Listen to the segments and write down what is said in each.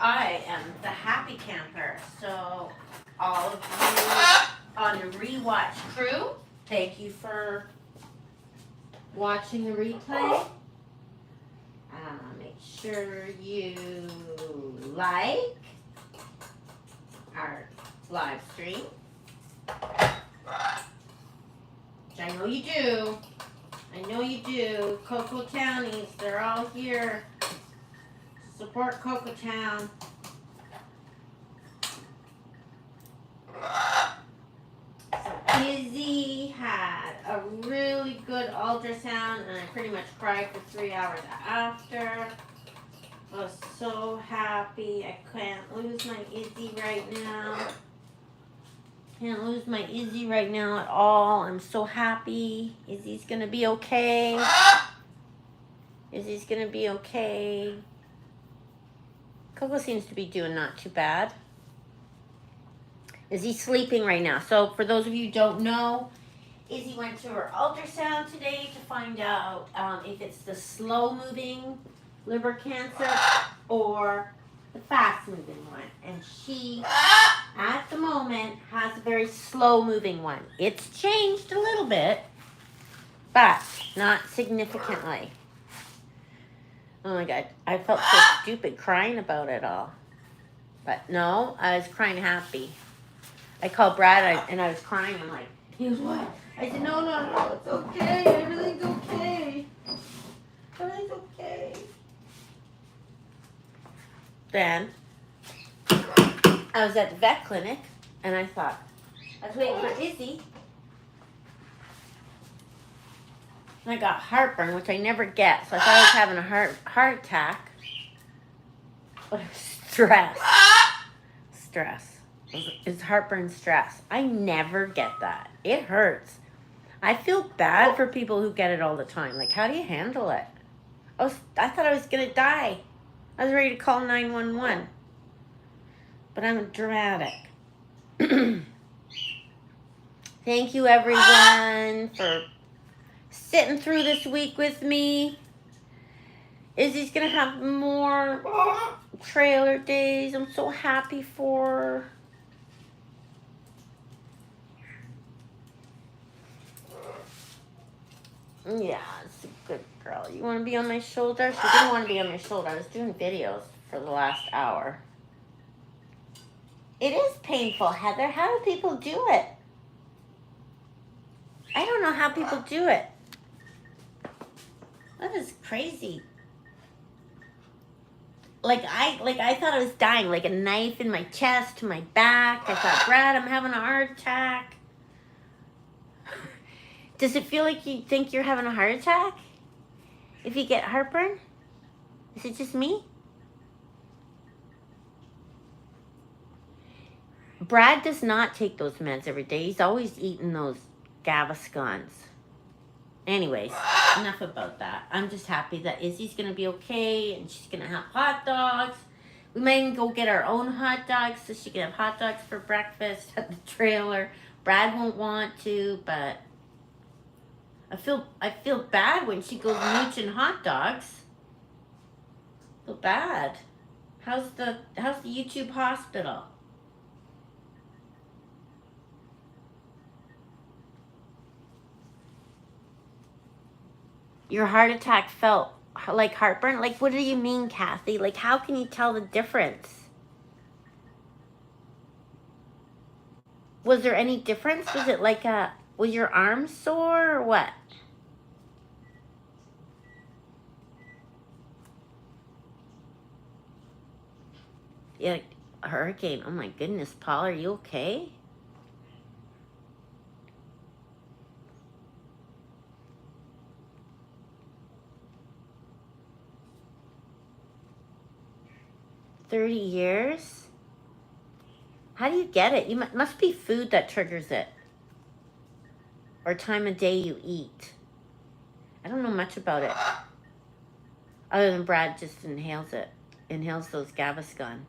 I am the happy camper. So all of you on the rewatch crew, thank you for watching the replay. Make sure you like our live stream. Which I know you do. I know you do. Coco Townies, they're all here. Support Coco Town. So Izzy had a really good ultrasound and I pretty much cried for 3 hours after. I was so happy. I can't lose my Izzy right now. Can't lose my Izzy right now at all. I'm so happy. Izzy's gonna be okay. Izzy's gonna be okay. Coco seems to be doing not too bad. Izzy's sleeping right now. So for those of you who don't know, Izzy went to her ultrasound today to find out if it's the slow-moving liver cancer or the fast-moving one. And she, at the moment, has a very slow-moving one. It's changed a little bit, but not significantly. Oh my God, I felt so stupid crying about it all. But no, I was crying happy. I called Brad and I was crying. I'm like, he was what? I said, no, it's okay. Everything's okay. Everything's okay. Then I was at the vet clinic and I thought, I was waiting for Izzy. And I got heartburn, which I never get. So I thought I was having a heart attack. But it was stress. Stress. It's heartburn stress. I never get that. It hurts. I feel bad for people who get it all the time. Like, how do you handle it? I thought I was going to die. I was ready to call 911. But I'm dramatic. Thank you, everyone, for sitting through this week with me. Izzy's going to have more trailer days. I'm so happy for her. Yeah, it's a good girl. You want to be on my shoulder? She didn't want to be on my shoulder. I was doing videos for the last hour. It is painful, Heather. How do people do it? I don't know how people do it. That is crazy. Like I thought I was dying, like a knife in my chest, my back. I thought, Brad, I'm having a heart attack. Does it feel like you think you're having a heart attack? If you get heartburn? Is it just me? Brad does not take those meds every day. He's always eating those Gaviscons. Anyways, enough about that. I'm just happy that Izzy's going to be okay and she's going to have hot dogs. We might even go get our own hot dogs so she can have hot dogs for breakfast at the trailer. Brad won't want to, but I feel bad when she goes mooching hot dogs. I feel bad. How's the YouTube hospital? Your heart attack felt like heartburn? Like, what do you mean, Kathy? Like, how can you tell the difference? Was there any difference? Was it like was your arm sore or what? Yeah, a hurricane. Oh my goodness, Paul, are you okay? $30 years? How do you get it? You must be food that triggers it. Or time of day you eat. I don't know much about it. Other than Brad just inhales those Gaviscon.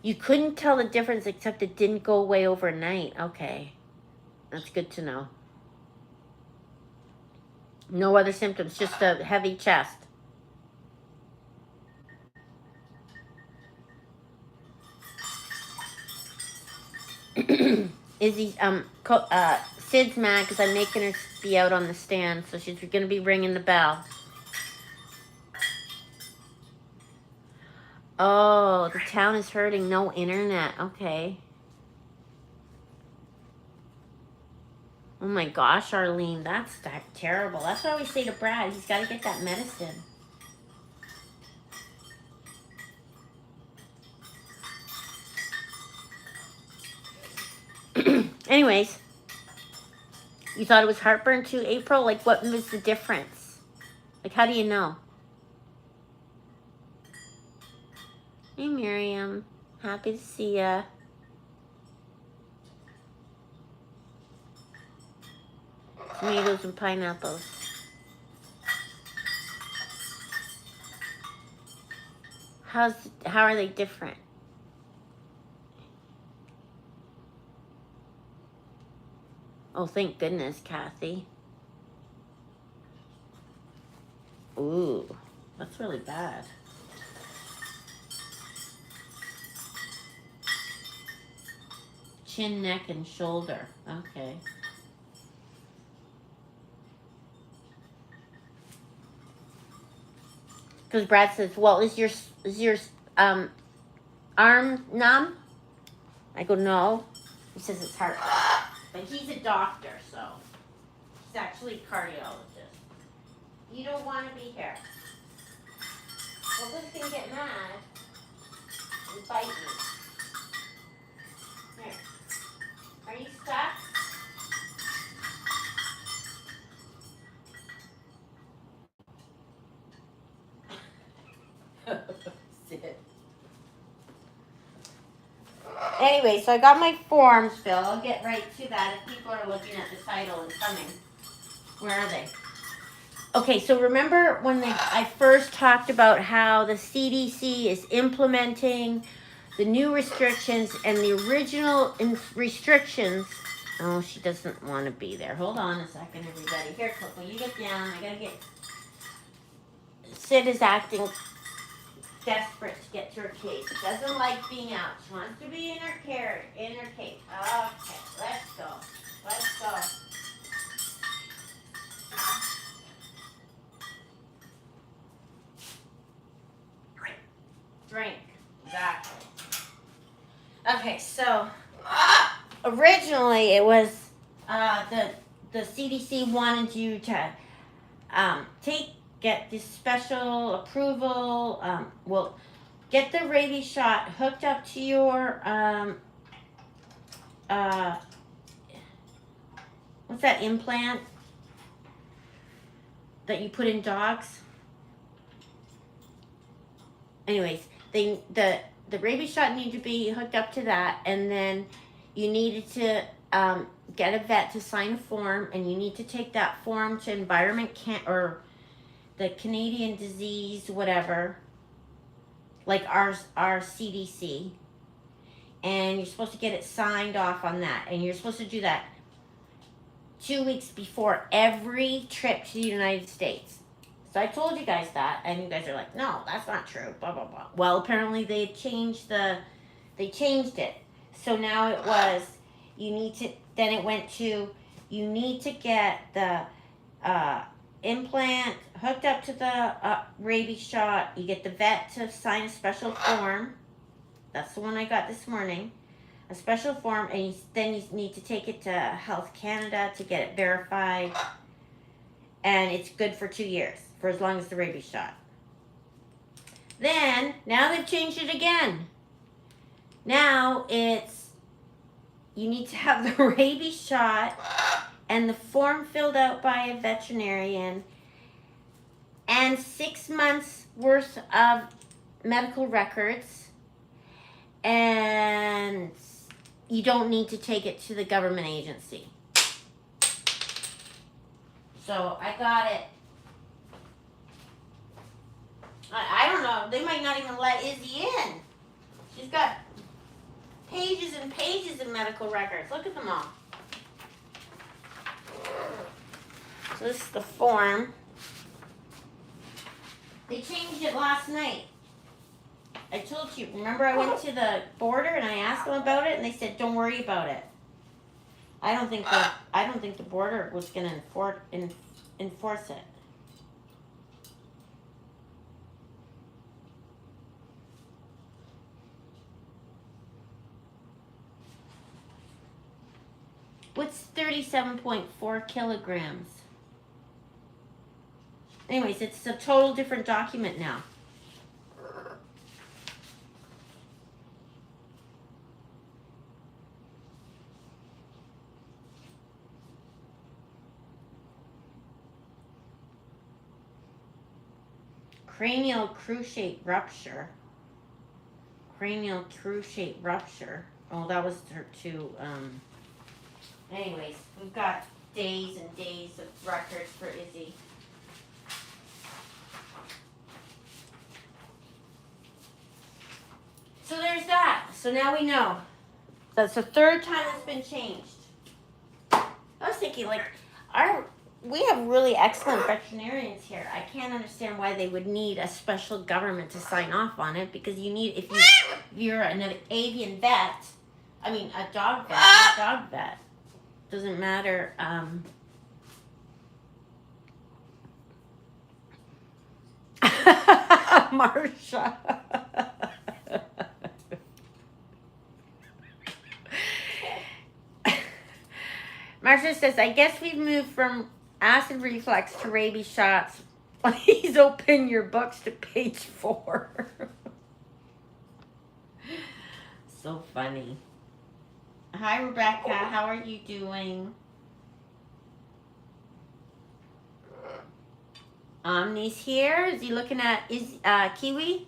You couldn't tell the difference except it didn't go away overnight. Okay. That's good to know. No other symptoms, just a heavy chest. Izzy's, Sid's mad because I'm making her be out on the stand, so she's going to be ringing the bell. Oh, the town is hurting. No internet. Okay. Oh my gosh, Arlene, that's terrible. That's why we say to Brad, he's got to get that medicine. Anyways, you thought it was heartburn too, April? Like, what was the difference? Like, how do you know? Hey, Miriam. Happy to see ya. Tomatoes and pineapples. How are they different? Oh, thank goodness, Kathy. Ooh, that's really bad. Chin, neck, and shoulder. Okay. Because Brad says, well, is your arm numb? I go, no. He says it's heart. But he's a doctor, so he's actually a cardiologist. You don't want to be here. Well, this can get mad and bite me. Here. Are you stuck? Sit. Anyway, so I got my forms filled. I'll get right to that if people are looking at the title and coming. Where are they? Okay, so remember when I first talked about how the CDC is implementing the new restrictions and the original restrictions. Oh, she doesn't want to be there. Hold on a second, everybody. Here, Coco, you get down. I gotta get. Sid is acting desperate to get to her cage. She doesn't like being out. She wants to be in her cage. Okay, let's go. Let's go. Drink. Exactly. Okay, so originally it was the CDC wanted you to get this special approval. Well, get the rabies shot hooked up to your what's that implant that you put in dogs? Anyways, the rabies shot needed to be hooked up to that, and then you needed to get a vet to sign a form, and you need to take that form to or the Canadian disease, whatever, like our CDC, and you're supposed to get it signed off on that, and you're supposed to do that 2 weeks before every trip to the United States. So I told you guys that, and you guys are like, no, that's not true, blah, blah, blah. Well, apparently they changed it. So now it was, you need to get the implant hooked up to the rabies shot. You get the vet to sign a special form. That's the one I got this morning. A special form, and then you need to take it to Health Canada to get it verified. And it's good for 2 years, for as long as the rabies shot. Then, now they've changed it again. Now you need to have the rabies shot and the form filled out by a veterinarian and 6 months worth of medical records, and you don't need to take it to the government agency. So I got it. I don't know. They might not even let Izzy in. She's got pages and pages of medical records. Look at them all. So this is the form. They changed it last night. I told you, remember I went to the border and I asked them about it and they said, don't worry about it. I don't think the border was gonna enforce it. What's 37.4 kilograms? Anyways, it's a total different document now. Cranial cruciate rupture. Cranial cruciate rupture. Oh, that was to anyways, we've got days and days of records for Izzy. So there's that. So now we know. That's the third time it's been changed. I was thinking, like, we have really excellent veterinarians here. I can't understand why they would need a special government to sign off on it, because you need, if you're an avian vet, I mean a dog vet, doesn't matter. Marsha. Marsha says, I guess we've moved from acid reflux to rabies shots. Please open your books to page 4. So funny. Hi, Rebecca. How are you doing? Omni's here. Is he looking at Kiwi?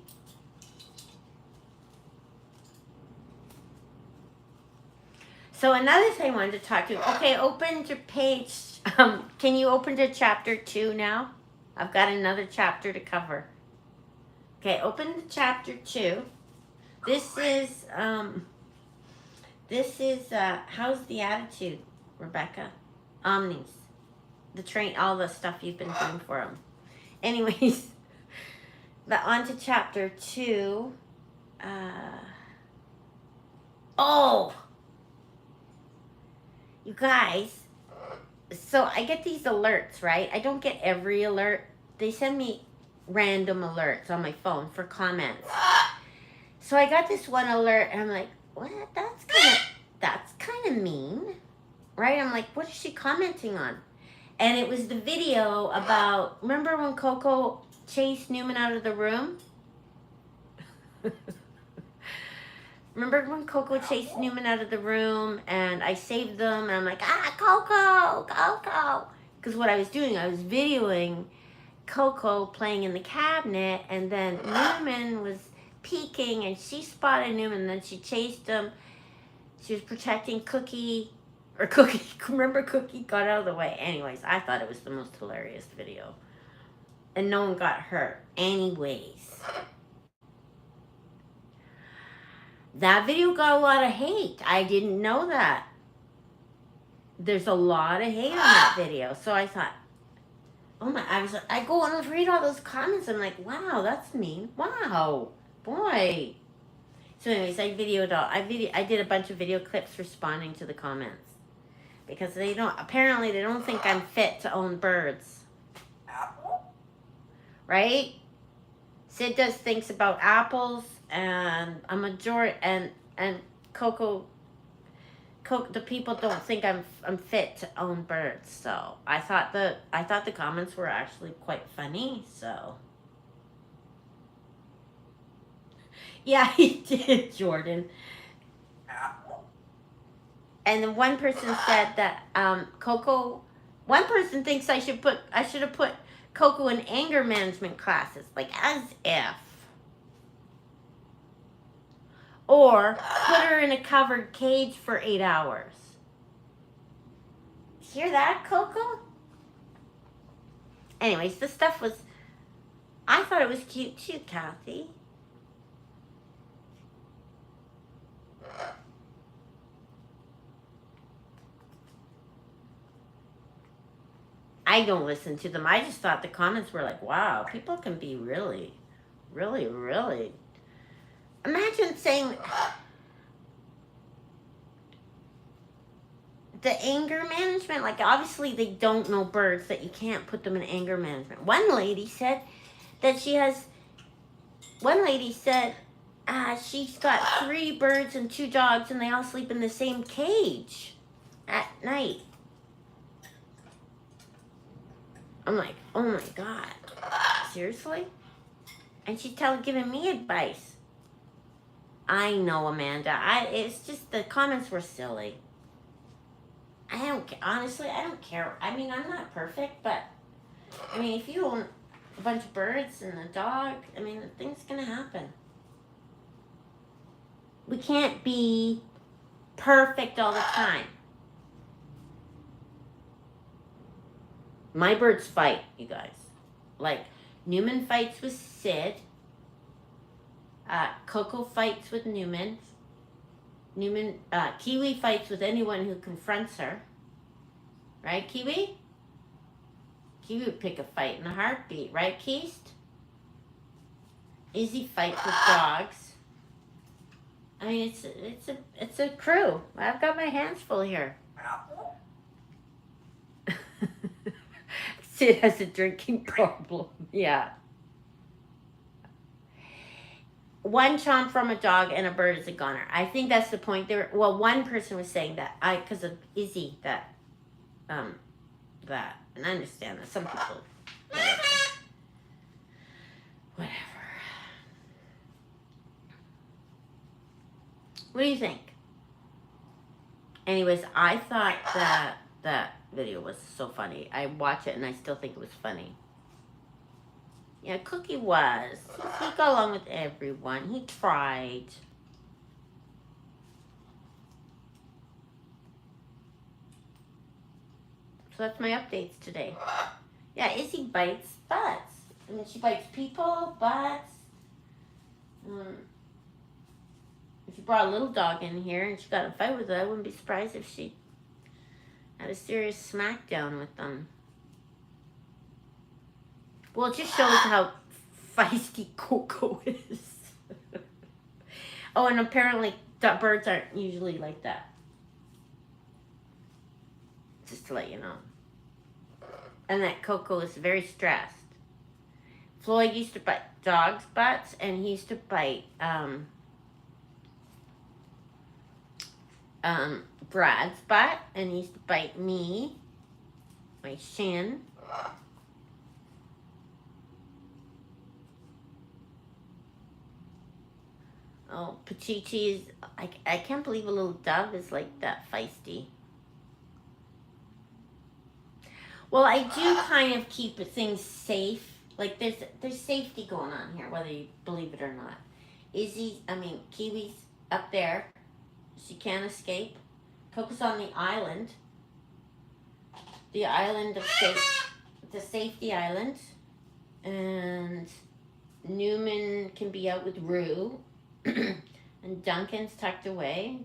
So another thing I wanted to talk to you. Okay, open to page. Can you open to chapter 2 now? I've got another chapter to cover. Okay, open to chapter 2. This is how's the attitude, Rebecca? Omnis, all the stuff you've been doing for him. Anyways, but on to chapter 2. Oh, you guys. So I get these alerts, right? I don't get every alert. They send me random alerts on my phone for comments. So I got this one alert, and I'm like, what? That's kind of mean, right? I'm like, what is she commenting on? And it was the video about, remember when Coco chased Newman out of the room? Remember when Coco chased Newman out of the room and I saved them and I'm like, Coco! Because what I was doing, I was videoing Coco playing in the cabinet, and then Newman was peeking and she spotted Newman and then she chased him. She was protecting Cookie. Remember Cookie got out of the way. Anyways, I thought it was the most hilarious video. And no one got hurt. Anyways. That video got a lot of hate. I didn't know that. There's a lot of hate on that video. So I thought, I go and read all those comments. I'm like, wow, that's mean. Wow, boy. So anyways, I did a bunch of video clips responding to the comments. Because apparently they don't think I'm fit to own birds. Right? Sid does thinks about apples, and a majority, and Coco, the people don't think I'm fit to own birds. So I thought the comments were actually quite funny. So yeah, he did, Jordan. And then one person said that Coco. One person thinks I should have put Coco in anger management classes, like as if. Or put her in a covered cage for 8 hours. Hear that, Coco? Anyways, the stuff was, I thought it was cute too, Kathy. I don't listen to them. I just thought the comments were like, wow, people can be really, really, really. Imagine saying the anger management, like obviously they don't know birds, that you can't put them in anger management. One lady said she's got 3 birds and 2 dogs and they all sleep in the same cage at night. I'm like, oh my God, seriously? And she's giving me advice. I know, Amanda. It's just the comments were silly. Honestly, I don't care. I mean, I'm not perfect, but I mean, if you own a bunch of birds and a dog, I mean, things gonna happen. We can't be perfect all the time. My birds fight, you guys. Like, Newman fights with Sid. Coco fights with Newman. Kiwi fights with anyone who confronts her. Right, Kiwi? Kiwi would pick a fight in a heartbeat, right, Keist? Izzy fights with dogs. I mean, it's a crew. I've got my hands full here. Sid has a drinking problem. Yeah. One chomp from a dog and a bird is a goner. I think that's the point. One person was saying that because of Izzy that, and I understand that some people, whatever. What do you think? Anyways, I thought that video was so funny. I watch it and I still think it was funny. Yeah, Cookie was. He got along with everyone. He tried. So that's my updates today. Yeah, Izzy bites butts. I mean, she bites people, butts. If you brought a little dog in here and she got in a fight with it, I wouldn't be surprised if she had a serious smackdown with them. Well, it just shows how feisty Coco is. Oh, and apparently birds aren't usually like that. Just to let you know. And that Coco is very stressed. Floyd used to bite dogs' butts, and he used to bite Brad's butt, and he used to bite me, my shin. Oh, Pachichi is, I can't believe a little dove is like that feisty. Well, I do kind of keep things safe. Like, there's safety going on here, whether you believe it or not. Kiwi's up there. She can't escape. Coco's on the island. The island of the safety island. And Newman can be out with Rue. And Duncan's tucked away.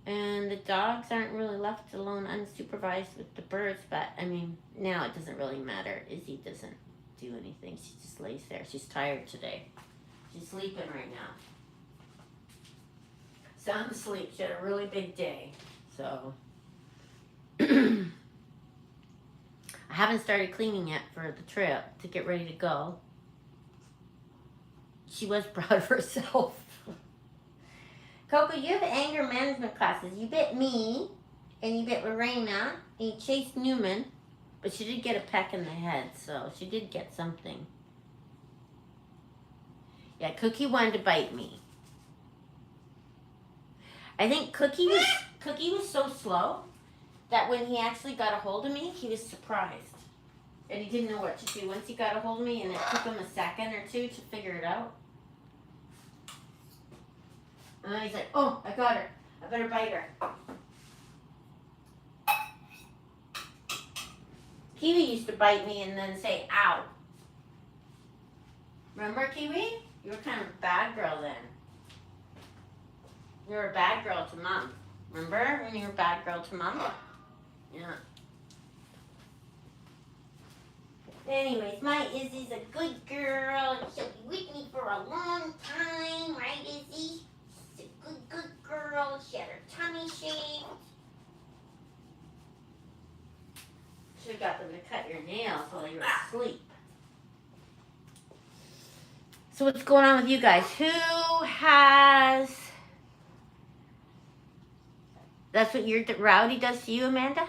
And the dogs aren't really left alone unsupervised with the birds, but I mean, now it doesn't really matter. Izzy doesn't do anything. She just lays there. She's tired today. She's sleeping right now. Sound asleep. She had a really big day. So I haven't started cleaning yet for the trip to get ready to go. She was proud of herself. Coco, you have anger management classes. You bit me, and you bit Lorena, and you chased Newman, but she did get a peck in the head, so she did get something. Yeah, Cookie wanted to bite me. I think Cookie was so slow that when he actually got a hold of me, he was surprised. And he didn't know what to do. Once he got a hold of me, and it took him a second or two to figure it out. And then he's like, oh, I got her. I better bite her. Kiwi used to bite me and then say, ow. Remember, Kiwi? You were kind of a bad girl then. You were a bad girl to Mom. Remember when you were a bad girl to Mom? Yeah. Anyways, my Izzy's a good girl. She'll be with me for a long time, right, Izzy? She's a good girl. She had her tummy shaved. Should have got them to cut your nails while you were asleep. So what's going on with you guys? Who has... That's what your Rowdy does to you, Amanda?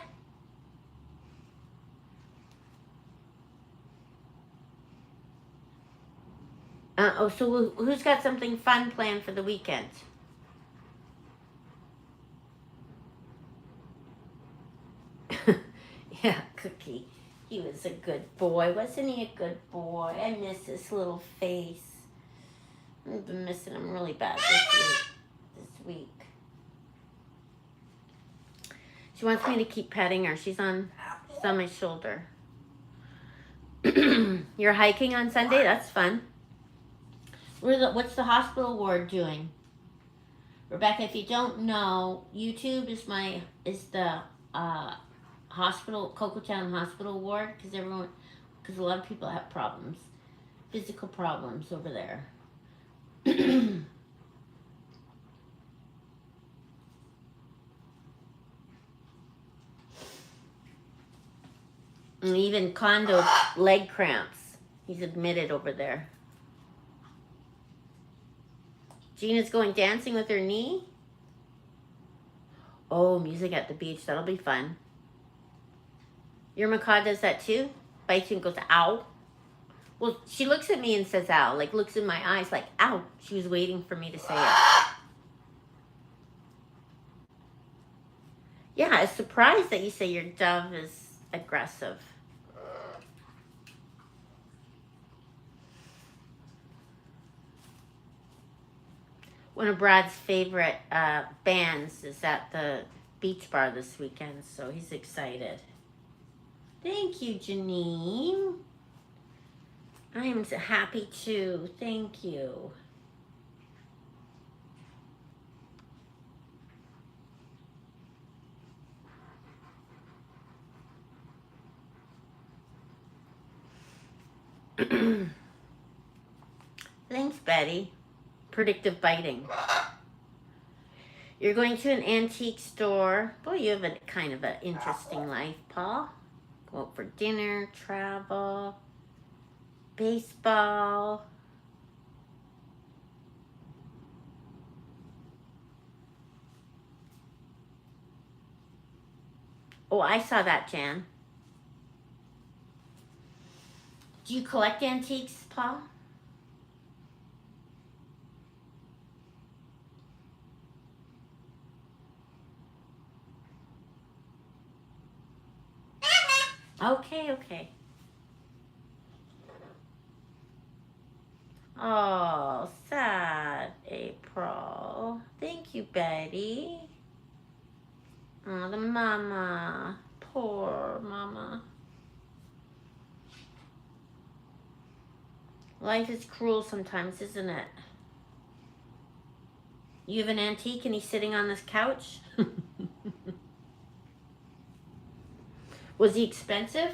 So who's got something fun planned for the weekend? Yeah, Cookie. He was a good boy. Wasn't he a good boy? I miss his little face. I've been missing him really bad this week. She wants me to keep petting her. She's on my shoulder. You're hiking on Sunday? That's fun. What's the hospital ward doing? Rebecca, if you don't know, YouTube is the hospital, Coco Town hospital ward, because a lot of people have problems, physical problems over there. And even Condo leg cramps. He's admitted over there. Gina's going dancing with her knee. Oh, music at the beach. That'll be fun. Your macaw does that too? Bites you and goes, ow. Well, she looks at me and says, ow. Like, looks in my eyes like, ow. She was waiting for me to say it. Yeah, I was surprised that you say your dove is aggressive. One of Brad's favorite bands is at the beach bar this weekend, so he's excited. Thank you, Janine. I am so happy too. Thank you. Thanks, Betty. Predictive biting. You're going to an antique store. Boy, you have a kind of an interesting life, Paul. Go out for dinner, travel, baseball. Oh, I saw that, Jan. Do you collect antiques, Paul? Okay. Oh, sad April. Thank you, Betty. Oh, the mama. Poor mama. Life is cruel sometimes, isn't it? You have an antique and he's sitting on this couch? Was he expensive?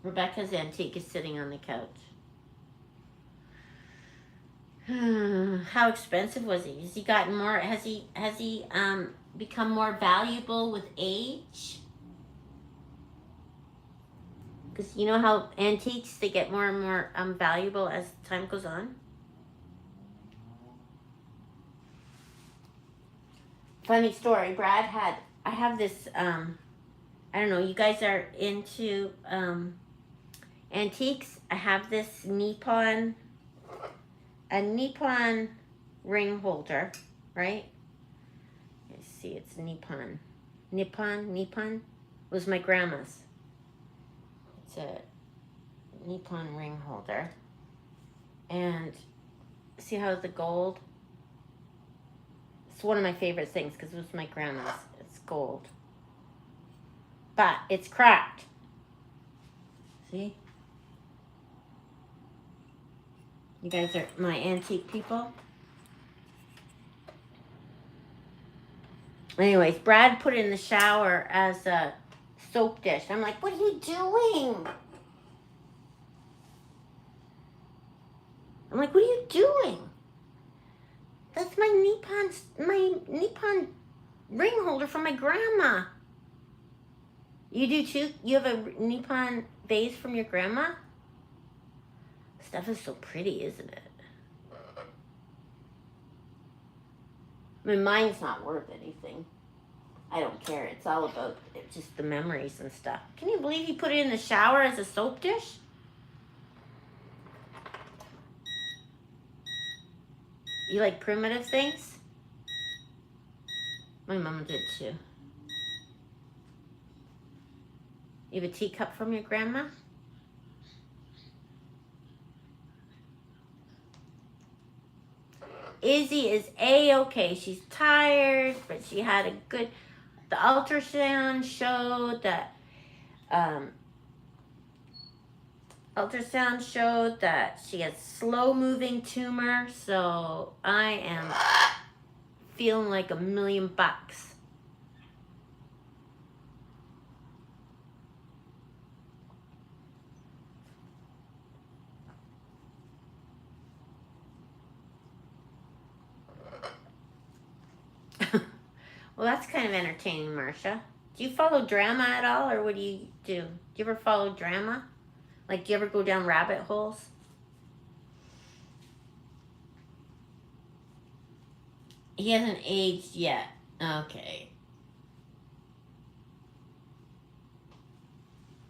Rebecca's antique is sitting on the couch. How expensive was he? Has he gotten more? Has he become more valuable with age? Because you know how antiques, they get more and more valuable as time goes on. Funny story, I have this, I don't know, you guys are into antiques. I have this Nippon ring holder, right? Let's see, it's Nippon was my grandma's. It's a Nippon ring holder. And see how the gold? It's one of my favorite things because it was my grandma's. It's gold. But it's cracked. See? You guys are my antique people. Anyways, Brad put it in the shower as a soap dish. I'm like, what are you doing? I'm like, what are you doing? That's my Nippon ring holder from my grandma. You do too? You have a Nippon vase from your grandma? Stuff is so pretty, isn't it? I mean, mine's not worth anything. I don't care. It's all about just the memories and stuff. Can you believe he put it in the shower as a soap dish? You like primitive things? My mom did too. You have a teacup from your grandma? Izzy is A-okay. She's tired, but she had a good... The ultrasound showed that... she has slow-moving tumor, so I am feeling like $1,000,000. Well, that's kind of entertaining, Marsha. Do you follow drama at all, or what do you do? Do you ever follow drama? Like, do you ever go down rabbit holes? He hasn't aged yet. Okay.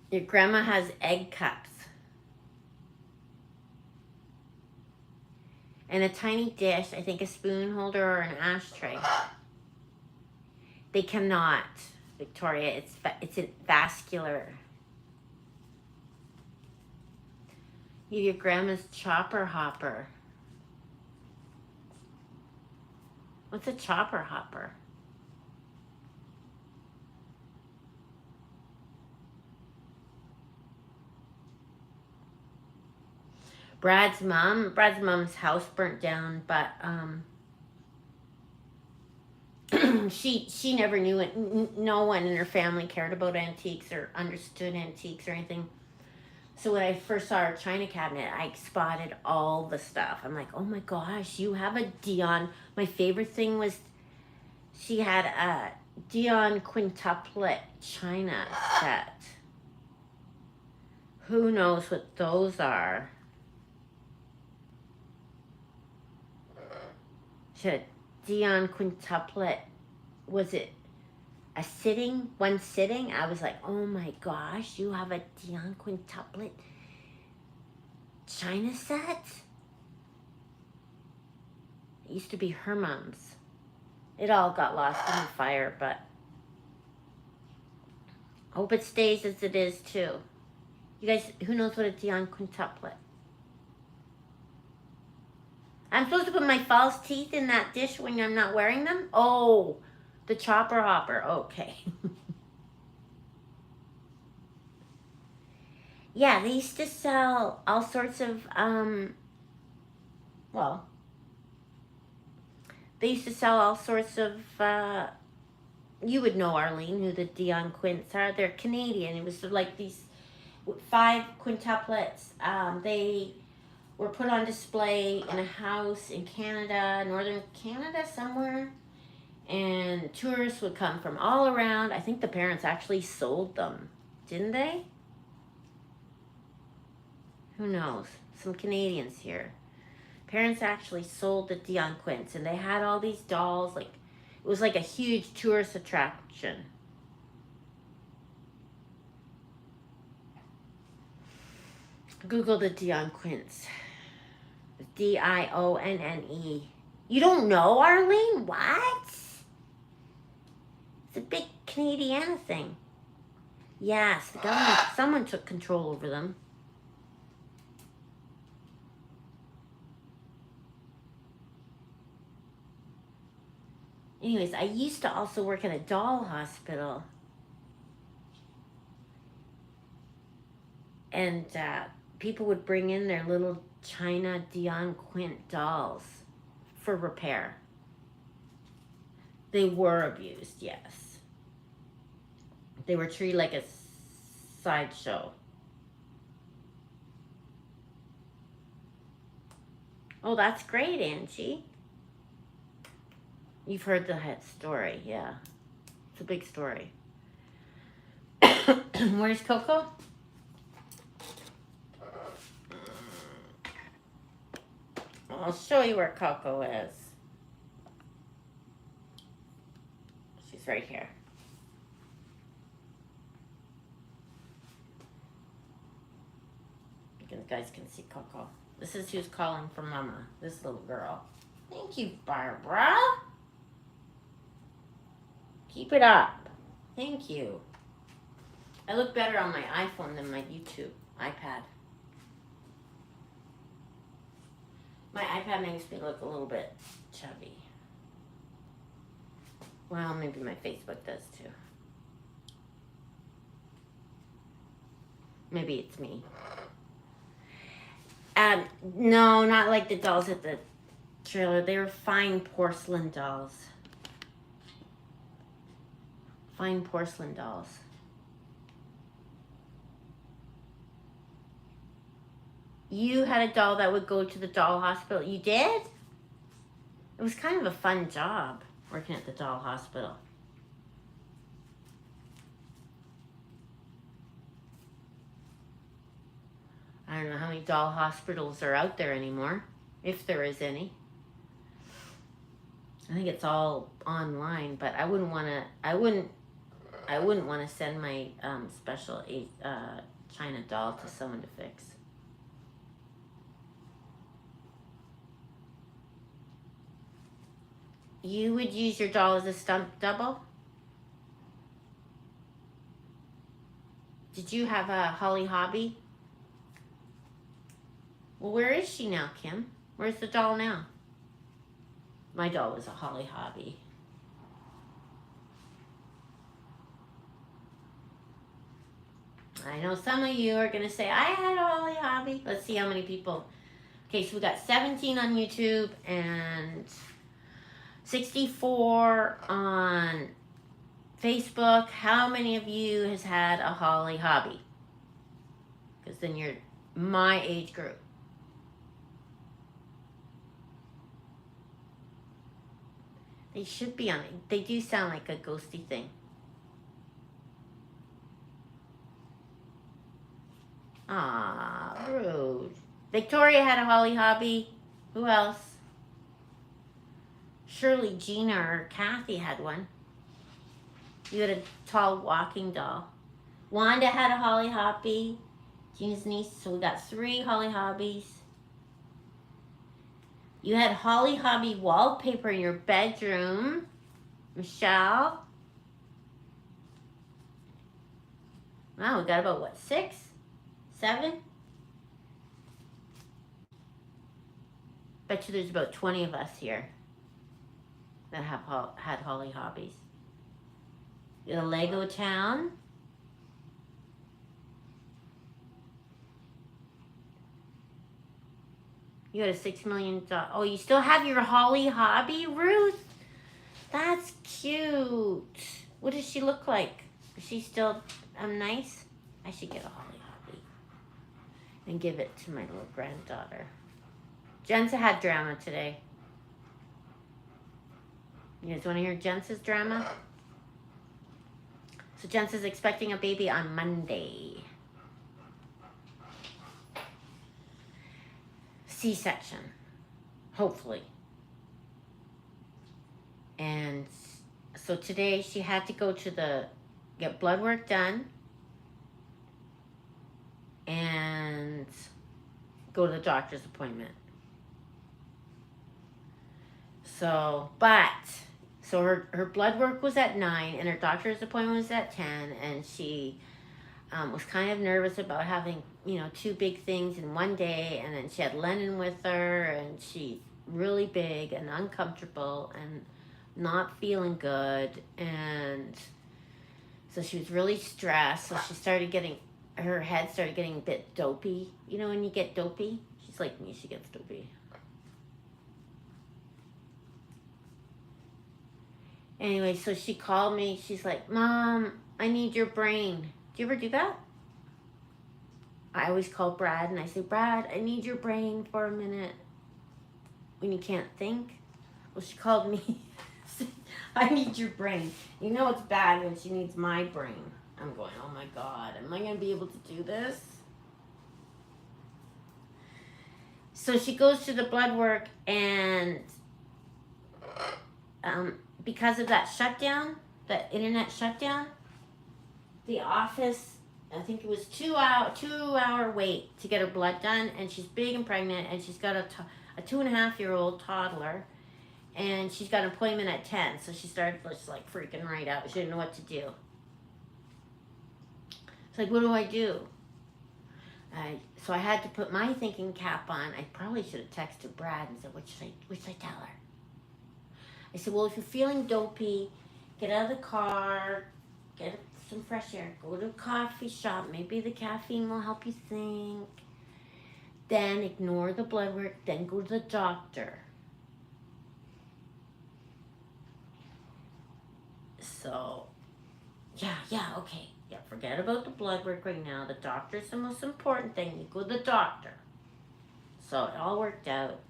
Your grandma has egg cups. And a tiny dish, I think a spoon holder or an ashtray. They cannot, Victoria. It's a vascular. Your grandma's chopper hopper. What's a chopper hopper? Brad's mom's house burnt down, but she never knew it. No one in her family cared about antiques or understood antiques or anything. So when I first saw her china cabinet, I spotted all the stuff. I'm like, oh my gosh, you have a Dion. My favorite thing was she had a Dion quintuplet china set. Who knows what those are? She had a Dion quintuplet. Was it a sitting? One sitting? I was like, oh my gosh, you have a Dion quintuplet china set? It used to be her mom's. It all got lost in the fire, but I hope it stays as it is too. You guys, who knows what a Dion quintuplet? I'm supposed to put my false teeth in that dish when I'm not wearing them? Oh, the chopper hopper. Okay. Yeah, they used to sell all sorts of, they used to sell all sorts of, you would know, Arlene, who the Dion Quints are. They're Canadian. It was like these 5 quintuplets. They were put on display in a house in Canada, northern Canada somewhere. And tourists would come from all around. I think the parents actually sold them. Didn't they? Who knows? Some Canadians here. Parents actually sold the Dion Quints, and they had all these dolls. Like, it was like a huge tourist attraction. Google the Dion Quints. Dionne. You don't know, Arlene? What? It's a big Canadiana thing. Yes, the government, someone took control over them. Anyways, I used to also work at a doll hospital. And people would bring in their little China Dion Quint dolls for repair. They were abused, yes. They were treated like a sideshow. Oh, that's great, Angie. You've heard the story, yeah. It's a big story. Where's Coco? I'll show you where Coco is. She's right here. You guys can see Coco. This is who's calling for Mama, this little girl. Thank you, Barbara. Keep it up. Thank you. I look better on my iPhone than my YouTube iPad. My iPad makes me look a little bit chubby. Well, maybe my Facebook does too. Maybe it's me. No, not like the dolls at the trailer. They were fine porcelain dolls. Fine porcelain dolls. You had a doll that would go to the doll hospital. You did? It was kind of a fun job working at the doll hospital. I don't know how many doll hospitals are out there anymore, if there is any. I think it's all online, but I wouldn't want to send my special China doll to someone to fix. You would use your doll as a stunt double? Did you have a Holly Hobby? Well, where is she now, Kim? Where's the doll now? My doll was a Holly Hobby. I know some of you are going to say, I had a Holly Hobby. Let's see how many people. Okay, so we got 17 on YouTube and 64 on Facebook. How many of you has had a Holly Hobby? Because then you're my age group. They should be on it. They do sound like a ghosty thing. Ah, rude. Victoria had a Holly Hobby. Who else? Surely Gina or Kathy had one. You had a tall walking doll. Wanda had a Holly Hobby. Gina's niece. So we got 3 Holly Hobbies. You had Holly Hobby wallpaper in your bedroom. Michelle. Wow, we got about what, 6? 7? Bet you there's about 20 of us here that have had Holly Hobbies. You had a Lego Town. You had a $6 million. Oh, you still have your Holly Hobby, Ruth? That's cute. What does she look like? Is she still nice? I should get a Holly Hobby and give it to my little granddaughter. Jensa had drama today. You guys want to hear Jensa's drama? So Jensa's expecting a baby on Monday. C-section, hopefully. And so today she had to go to get blood work done and go to the doctor's appointment. So her blood work was at 9 and her doctor's appointment was at 10, and she was kind of nervous about having, 2 big things in one day, and then she had Lennon with her, and she's really big and uncomfortable and not feeling good, and so she was really stressed. So her head started getting a bit dopey. You know when you get dopey? She's like me, she gets dopey. Anyway, so she called me. She's like, Mom, I need your brain. Do you ever do that? I always call Brad and I say, Brad, I need your brain for a minute. When you can't think. Well, she called me. I need your brain. You know it's bad when she needs my brain. I'm going, oh my God, am I going to be able to do this? So she goes to the blood work, and because of that shutdown, that internet shutdown, the office, I think it was 2 hour wait to get her blood done, and she's big and pregnant, and she's got a 2.5-year-old toddler, and she's got an appointment at 10, so she started just like freaking right out. She didn't know what to do. It's like, what do I do? So I had to put my thinking cap on. I probably should have texted Brad and said, what should I tell her? I said, well, if you're feeling dopey, get out of the car, get some fresh air, go to a coffee shop. Maybe the caffeine will help you think. Then ignore the blood work, then go to the doctor. So, yeah, okay. Yeah, forget about the blood work right now. The doctor's the most important thing. You go to the doctor. So it all worked out.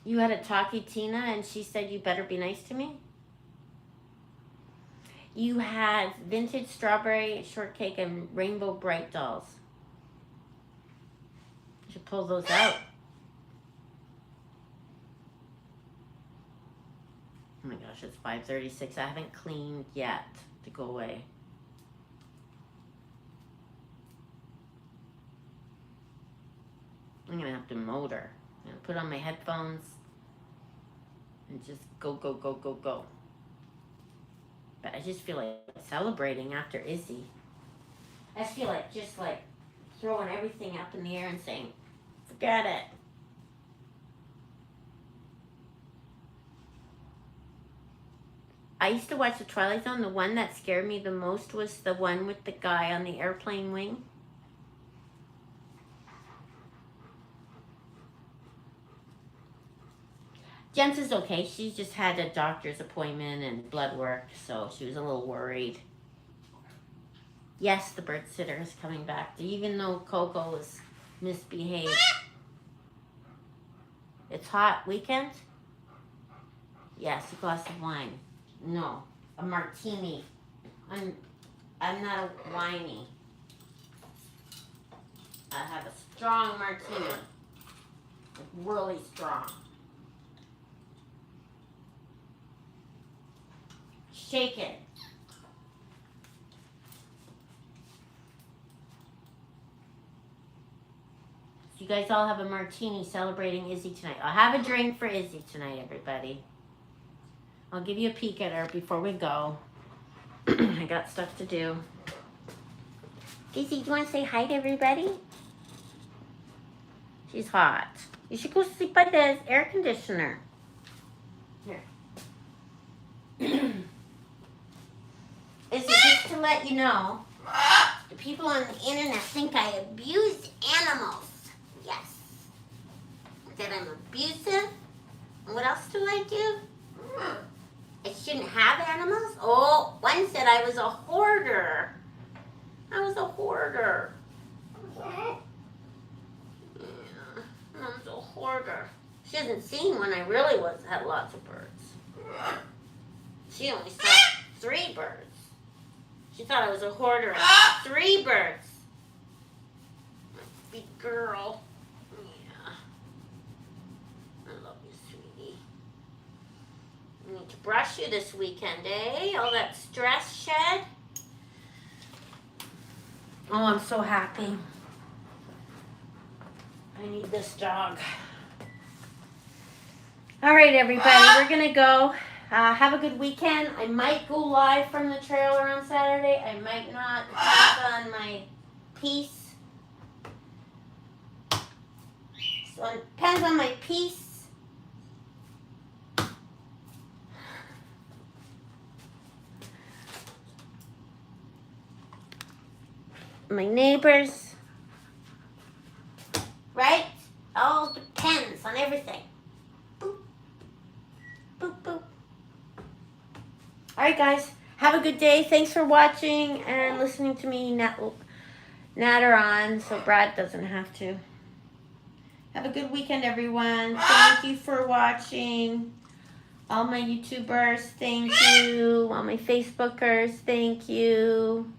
You had a talkie Tina and she said you better be nice to me? You had vintage strawberry shortcake and rainbow bright dolls. You should pull those out. Oh my gosh, it's 5:36. I haven't cleaned yet to go away. I'm gonna have to motor. I'm gonna put on my headphones and just go. But I just feel like celebrating after Izzy. I just feel like just like throwing everything up in the air and saying, forget it. I used to watch the Twilight Zone. The one that scared me the most was the one with the guy on the airplane wing. Jens is okay. She just had a doctor's appointment and blood work, so she was a little worried. Yes, the bird sitter is coming back, even though Coco was misbehaved. It's hot weekend? Yes, a glass of wine. No, a martini. I'm not a whiny. I have a strong martini. Like really strong. Shake it. So you guys all have a martini celebrating Izzy tonight. I'll have a drink for Izzy tonight, everybody. I'll give you a peek at her before we go. I got stuff to do. Izzy, do you want to say hi to everybody? She's hot. You should go sleep by the air conditioner. Here. Izzy, just to let you know, the people on the internet think I abuse animals. Yes. That I'm abusive. And what else do I do? I shouldn't have animals? Oh, one said I was a hoarder. I was a hoarder. Yeah, I'm a hoarder. She hasn't seen when I really had lots of birds. She only saw 3 birds. She thought I was a hoarder of 3 birds. Big girl. Yeah. I love you, sweetie. I need to brush you this weekend, eh? All that stress shed. Oh, I'm so happy. I need this dog. All right, everybody, we're going to go. Have a good weekend. I might go live from the trailer on Saturday. I might not. Depends on my piece. So it depends on my piece. My neighbors. Right? All depends on everything. Boop. right, guys. Have a good day. Thanks for watching and listening to me natter on so Brad doesn't have to. Have a good weekend, everyone. Thank you for watching. All my YouTubers, thank you. All my Facebookers, thank you.